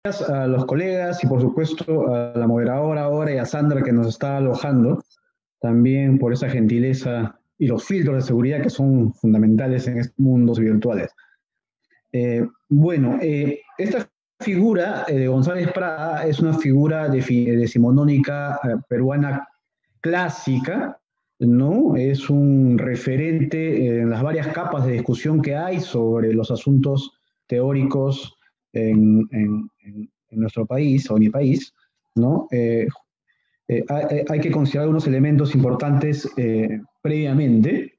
A los colegas y por supuesto a la moderadora ahora y a Sandra que nos está alojando, también por esa gentileza y los filtros de seguridad que son fundamentales en estos mundos virtuales. Esta figura de González Prada es una figura decimonónica peruana clásica, ¿no? Es un referente en las varias capas de discusión que hay sobre los asuntos teóricos en nuestro país o en mi país, ¿no? Hay que considerar unos elementos importantes previamente.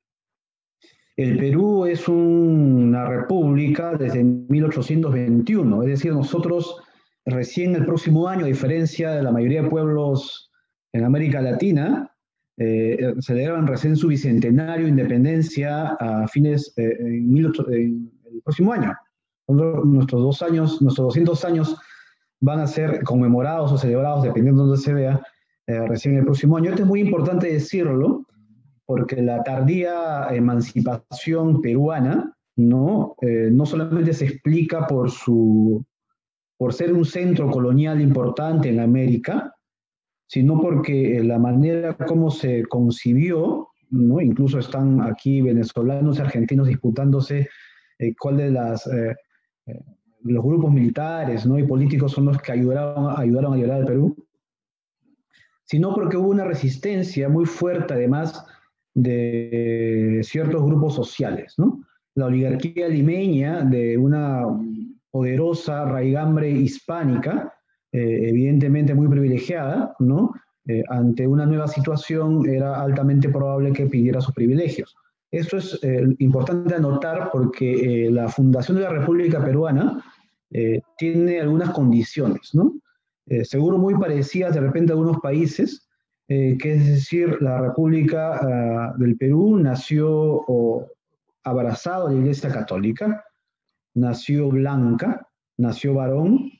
El Perú es una república desde 1821, es decir, nosotros recién el próximo año, a diferencia de la mayoría de pueblos en América Latina, celebran recién su bicentenario de independencia a fines en el próximo año. Nuestros 2 años, nuestros 200 años van a ser conmemorados o celebrados, dependiendo de donde se vea, recién el próximo año. Esto es muy importante decirlo, porque la tardía emancipación peruana no solamente se explica por ser un centro colonial importante en América, sino porque la manera como se concibió, ¿no? Incluso están aquí venezolanos y argentinos disputándose cuál de los grupos militares, ¿no? y políticos son los que ayudaron a llegar al Perú, sino porque hubo una resistencia muy fuerte, además, de ciertos grupos sociales, ¿no? La oligarquía limeña de una poderosa raigambre hispánica, evidentemente muy privilegiada, ¿no? Ante una nueva situación era altamente probable que pidiera sus privilegios. Esto es importante anotar porque la fundación de la República Peruana tiene algunas condiciones, ¿no? Seguro muy parecidas de repente a algunos países, que es decir, la República del Perú nació abrazado a la Iglesia Católica, nació blanca, nació varón,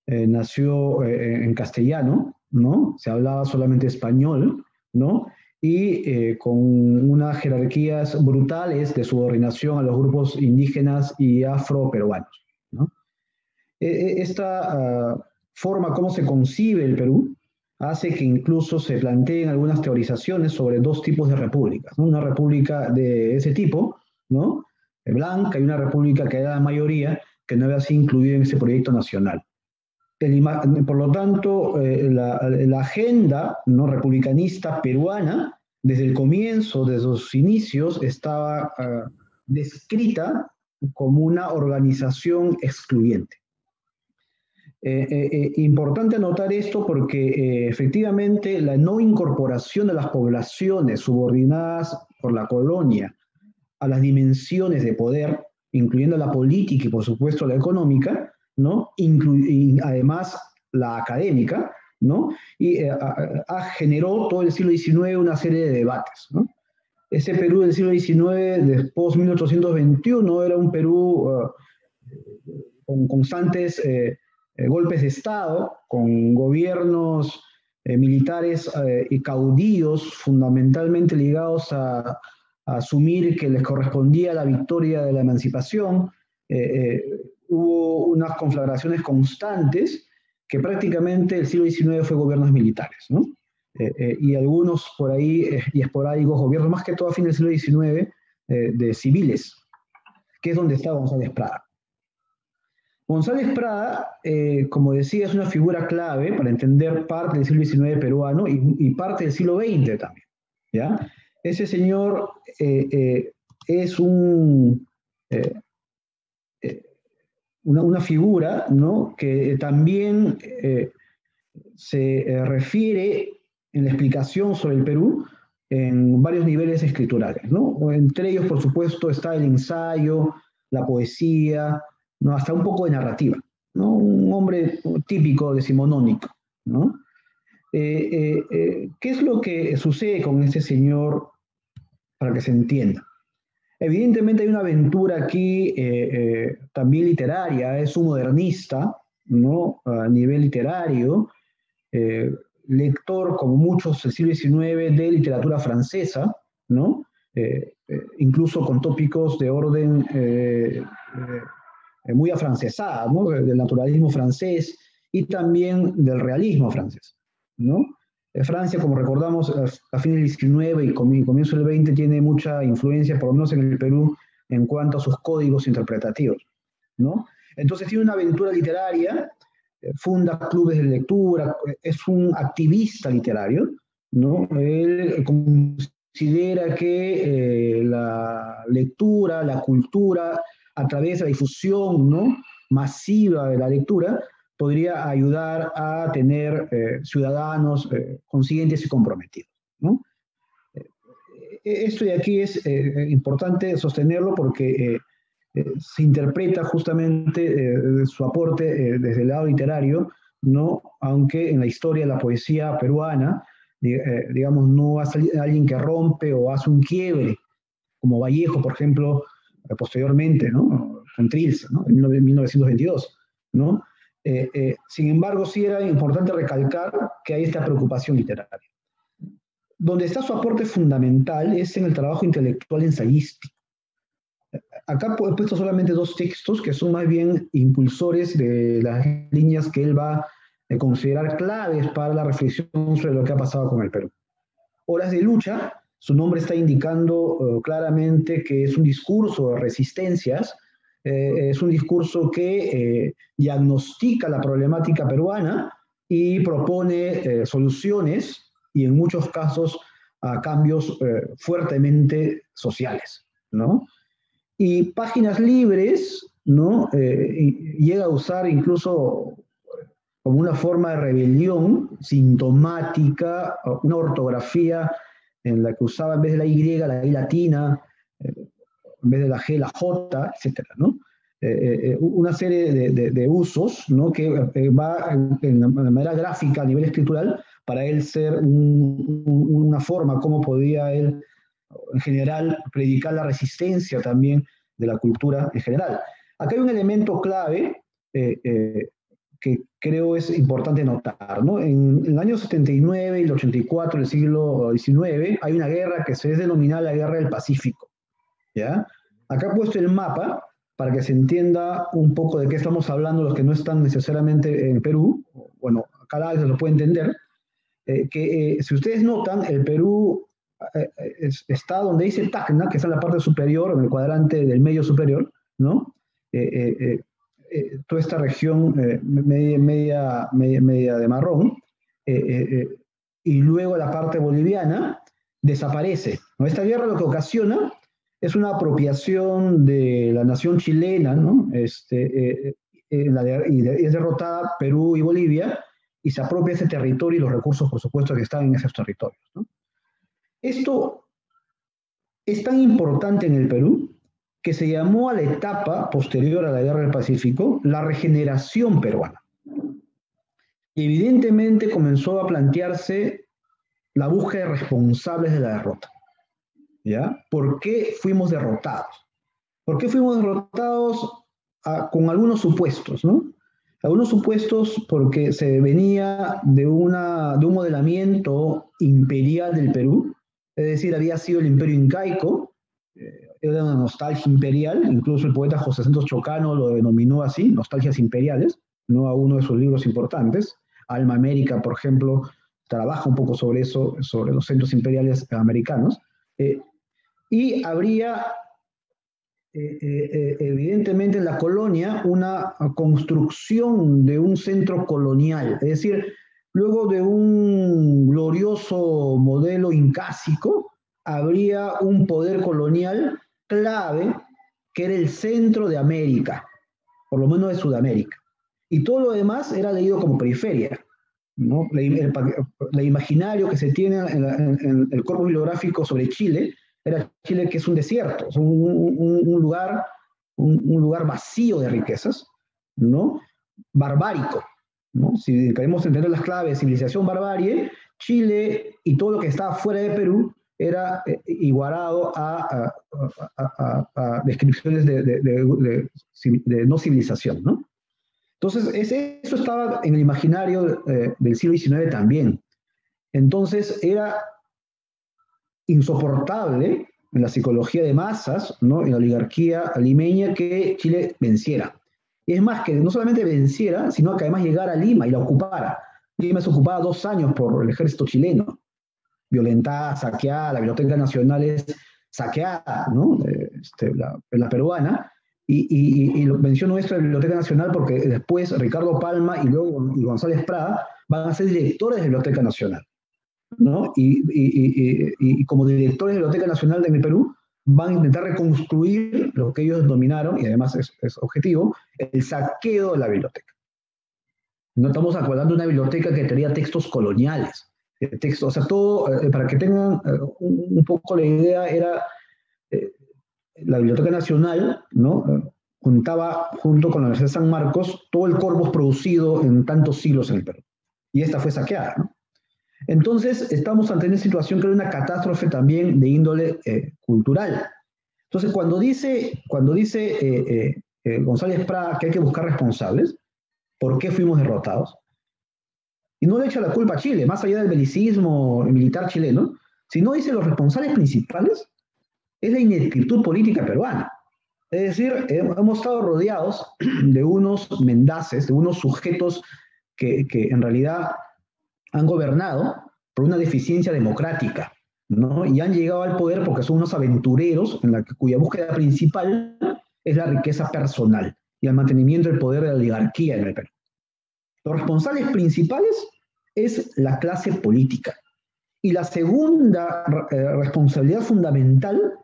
nació en castellano, ¿no? Se hablaba solamente español, ¿no? Y con unas jerarquías brutales de subordinación a los grupos indígenas y afroperuanos, ¿no? Esta forma como se concibe el Perú hace que incluso se planteen algunas teorizaciones sobre dos tipos de repúblicas, ¿no? Una república de ese tipo, ¿no? Blanca, y una república que era la mayoría, que no había sido incluida en ese proyecto nacional. Por lo tanto, la agenda, ¿no? republicanista peruana, desde el comienzo, desde sus inicios, estaba descrita como una organización excluyente. Importante anotar esto porque efectivamente la no incorporación de las poblaciones subordinadas por la colonia a las dimensiones de poder, incluyendo la política y por supuesto la económica, ¿no? Y además la académica, ¿no? Y generó todo el siglo XIX una serie de debates, ¿no? Ese Perú del siglo XIX, después de 1821, era un Perú con constantes golpes de Estado, con gobiernos militares y caudillos fundamentalmente ligados a asumir que les correspondía la victoria de la emancipación. Hubo unas conflagraciones constantes que prácticamente el siglo XIX fue gobiernos militares, ¿no? Y algunos por ahí y esporádicos gobiernos, más que todo a fines del siglo XIX, de civiles, que es donde está González Prada. González Prada, como decía, es una figura clave para entender parte del siglo XIX peruano y parte del siglo XX también, ¿ya? Ese señor es una figura, ¿no? que también se refiere en la explicación sobre el Perú en varios niveles escriturales, ¿no? Entre ellos, por supuesto, está el ensayo, la poesía, ¿no? hasta un poco de narrativa, ¿no? Un hombre típico decimonónico, ¿no? ¿Qué es lo que sucede con ese señor para que se entienda? Evidentemente hay una aventura aquí también literaria, es un modernista, ¿no? A nivel literario, eh, lector, como muchos del siglo XIX, de literatura francesa, ¿no? Incluso con tópicos de orden muy afrancesada, ¿no? Del naturalismo francés, y también del realismo francés, ¿no? Francia, como recordamos, a fines del XIX y comienzo del XX tiene mucha influencia, por lo menos en el Perú, en cuanto a sus códigos interpretativos, ¿no? Entonces tiene una aventura literaria, funda clubes de lectura, es un activista literario, ¿no? Él considera que la lectura, la cultura, a través de la difusión, ¿no?, masiva de la lectura, podría ayudar a tener ciudadanos conscientes y comprometidos, ¿no? Esto de aquí es importante sostenerlo porque se interpreta justamente su aporte desde el lado literario, ¿no? Aunque en la historia de la poesía peruana, digamos, no ha salido alguien que rompe o hace un quiebre, como Vallejo, por ejemplo, posteriormente, ¿no? Con Trilce, ¿no? En 1922, ¿no? Sin embargo, sí era importante recalcar que hay esta preocupación literaria. Donde está su aporte fundamental es en el trabajo intelectual ensayístico. Acá he puesto solamente dos textos que son más bien impulsores de las líneas que él va a considerar claves para la reflexión sobre lo que ha pasado con el Perú. Horas de lucha, su nombre está indicando claramente que es un discurso de resistencias, es un discurso que diagnostica la problemática peruana y propone soluciones y en muchos casos a cambios fuertemente sociales, ¿no? Y Páginas Libres, ¿no? Llega a usar incluso como una forma de rebelión sintomática, una ortografía en la que usaba en vez de la Y, la I latina, en vez de la G, la J, etcétera, ¿no? Una serie de usos, ¿no?, que va de manera gráfica a nivel escritural para él ser una forma como podía él, en general, predicar la resistencia también de la cultura en general. Acá hay un elemento clave que creo es importante notar, ¿no? En el año 79 y el 84 del siglo XIX hay una guerra que se es denominada la Guerra del Pacífico, ¿ya? Acá he puesto el mapa para que se entienda un poco de qué estamos hablando los que no están necesariamente en Perú. Bueno, cada vez se lo puede entender. Si ustedes notan, el Perú está donde dice Tacna, que está en la parte superior, en el cuadrante del medio superior, ¿no? Toda esta región media de marrón, y luego la parte boliviana desaparece, ¿no? Esta guerra lo que ocasiona es una apropiación de la nación chilena, ¿no? Y es derrotada Perú y Bolivia, y se apropia ese territorio y los recursos, por supuesto, que están en esos territorios, ¿no? Esto es tan importante en el Perú que se llamó a la etapa posterior a la Guerra del Pacífico la regeneración peruana. Y evidentemente comenzó a plantearse la búsqueda de responsables de la derrota, ¿ya? ¿Por qué fuimos derrotados? ¿Por qué fuimos derrotados con algunos supuestos, ¿no? Algunos supuestos porque se venía de un modelamiento imperial del Perú, es decir, había sido el imperio incaico, era una nostalgia imperial, incluso el poeta José Santos Chocano lo denominó así, nostalgias imperiales, no a uno de sus libros importantes. Alma América, por ejemplo, trabaja un poco sobre eso, sobre los centros imperiales americanos, y habría evidentemente en la colonia una construcción de un centro colonial, es decir, luego de un glorioso modelo incásico, habría un poder colonial clave que era el centro de América, por lo menos de Sudamérica. Y todo lo demás era leído como periferia, ¿no? El imaginario que se tiene en el corpus bibliográfico sobre Chile era Chile, que es un desierto, es un lugar vacío de riquezas, ¿no? Barbárico, ¿no? Si queremos entender las claves, civilización, barbarie, Chile y todo lo que estaba fuera de Perú era igualado a descripciones de no civilización, ¿no? Entonces, eso estaba en el imaginario del siglo XIX también. Entonces, era insoportable en la psicología de masas, ¿no?, en la oligarquía limeña, que Chile venciera. Y es más, que no solamente venciera, sino que además llegara a Lima y la ocupara. Lima es ocupada 2 años por el ejército chileno, violentada, saqueada, la Biblioteca Nacional es saqueada, ¿no? La peruana, y menciono esto de la Biblioteca Nacional porque después Ricardo Palma y luego y González Prada van a ser directores de la Biblioteca Nacional, ¿no? Y como directores de la Biblioteca Nacional de Perú van a intentar reconstruir lo que ellos dominaron, y además es objetivo, el saqueo de la biblioteca. No estamos acordando de una biblioteca que tenía textos coloniales, textos, o sea, todo, para que tengan un poco la idea, era la Biblioteca Nacional, ¿no? Juntaba junto con la Universidad de San Marcos todo el corpus producido en tantos siglos en el Perú. Y esta fue saqueada, ¿no? Entonces, estamos ante una situación que era una catástrofe también de índole cultural. Entonces, cuando dice González Prada que hay que buscar responsables, ¿por qué fuimos derrotados? Y no le echa la culpa a Chile, más allá del belicismo militar chileno, sino dice los responsables principales es la ineptitud política peruana. Es decir, hemos estado rodeados de unos mendaces, de unos sujetos que en realidad han gobernado por una deficiencia democrática, ¿no? Y han llegado al poder porque son unos aventureros cuya búsqueda principal es la riqueza personal y el mantenimiento del poder de la oligarquía en el Perú. Los responsables principales es la clase política. Y la segunda responsabilidad fundamental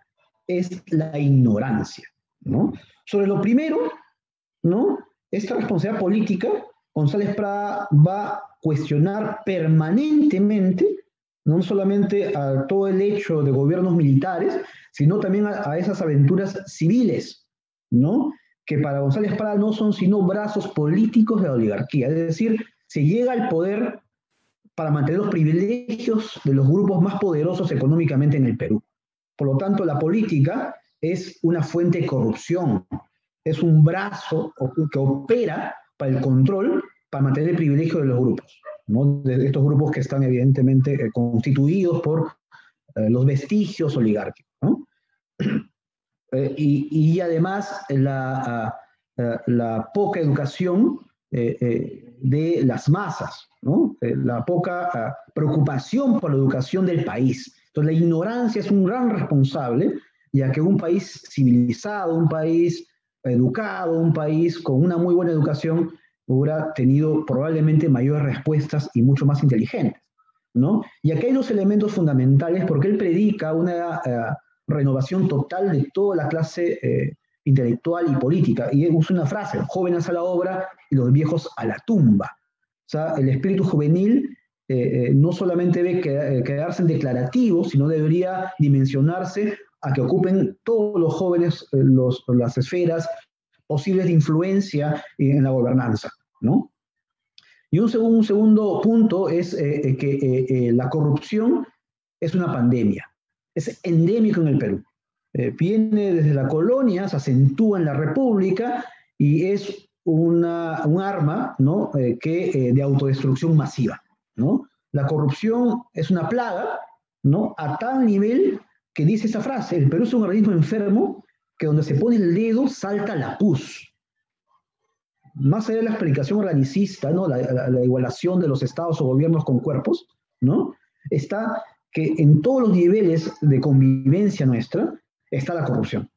es la ignorancia, ¿no? Sobre lo primero, ¿no? Esta responsabilidad política, González Prada va a cuestionar permanentemente, no solamente a todo el hecho de gobiernos militares, sino también a esas aventuras civiles, ¿no? Que para González Prada no son sino brazos políticos de la oligarquía. Es decir, se llega al poder para mantener los privilegios de los grupos más poderosos económicamente en el Perú. Por lo tanto, la política es una fuente de corrupción, es un brazo que opera para el control, para mantener el privilegio de los grupos, ¿no? De estos grupos que están evidentemente constituidos por los vestigios oligárquicos, ¿no? Y además la poca educación de las masas, ¿no? La poca preocupación por la educación del país. Entonces, la ignorancia es un gran responsable, ya que un país civilizado, un país educado, un país con una muy buena educación, hubiera tenido probablemente mayores respuestas y mucho más inteligentes, ¿no? Y aquí hay dos elementos fundamentales, porque él predica una renovación total de toda la clase intelectual y política, y usa una frase: jóvenes a la obra y los viejos a la tumba. O sea, el espíritu juvenil no solamente debe quedarse en declarativos, sino debería dimensionarse a que ocupen todos los jóvenes las esferas posibles de influencia en la gobernanza, ¿no? Y un segundo punto es que la corrupción es una pandemia, es endémico en el Perú. Viene desde la colonia, se acentúa en la República y es un arma, ¿no? De autodestrucción masiva, ¿no? La corrupción es una plaga, ¿no? A tal nivel que dice esa frase: el Perú es un organismo enfermo que donde se pone el dedo salta la pus. Más allá de la explicación organicista, ¿no? La igualación de los estados o gobiernos con cuerpos, ¿no? Está que en todos los niveles de convivencia nuestra está la corrupción.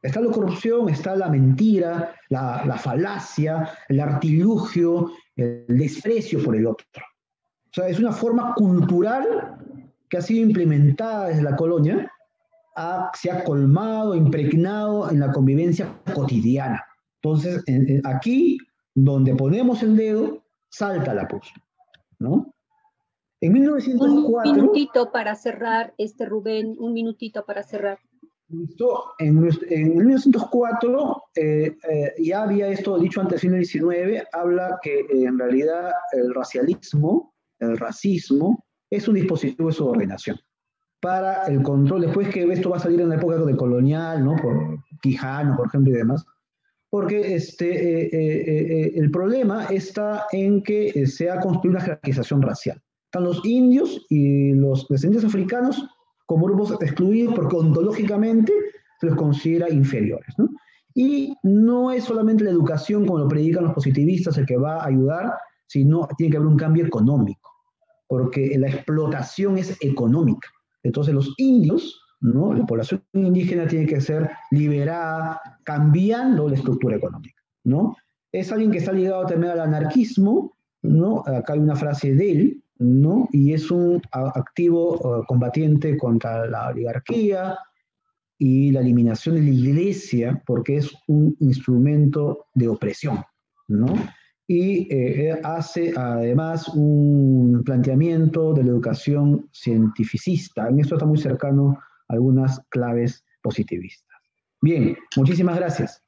Está la corrupción, está la mentira, la falacia, el artilugio, el desprecio por el otro. O sea, es una forma cultural que ha sido implementada desde la colonia, se ha colmado, impregnado en la convivencia cotidiana. Entonces, aquí, donde ponemos el dedo, salta la pus, ¿no? En 1904... Un minutito para cerrar, Rubén, un minutito para cerrar. En 1904 ya había esto dicho antes, del siglo XIX, habla que en realidad el racialismo, el racismo, es un dispositivo de subordinación para el control. Después que esto va a salir en la época de colonial, ¿no? Por Quijano, por ejemplo, y demás. Porque el problema está en que se ha construido una jerarquización racial. Están los indios y los descendientes africanos como grupos excluidos porque ontológicamente se los considera inferiores, ¿no? Y no es solamente la educación, como lo predican los positivistas, el que va a ayudar, sino tiene que haber un cambio económico, porque la explotación es económica. Entonces los indios, ¿no? La población indígena tiene que ser liberada, cambiando la estructura económica, ¿no? Es alguien que está ligado también al anarquismo, ¿no? Acá hay una frase de él, ¿no? Y es un activo combatiente contra la oligarquía y la eliminación de la iglesia, porque es un instrumento de opresión, ¿no? Y hace además un planteamiento de la educación cientificista. En esto está muy cercano a algunas claves positivistas. Bien, muchísimas gracias.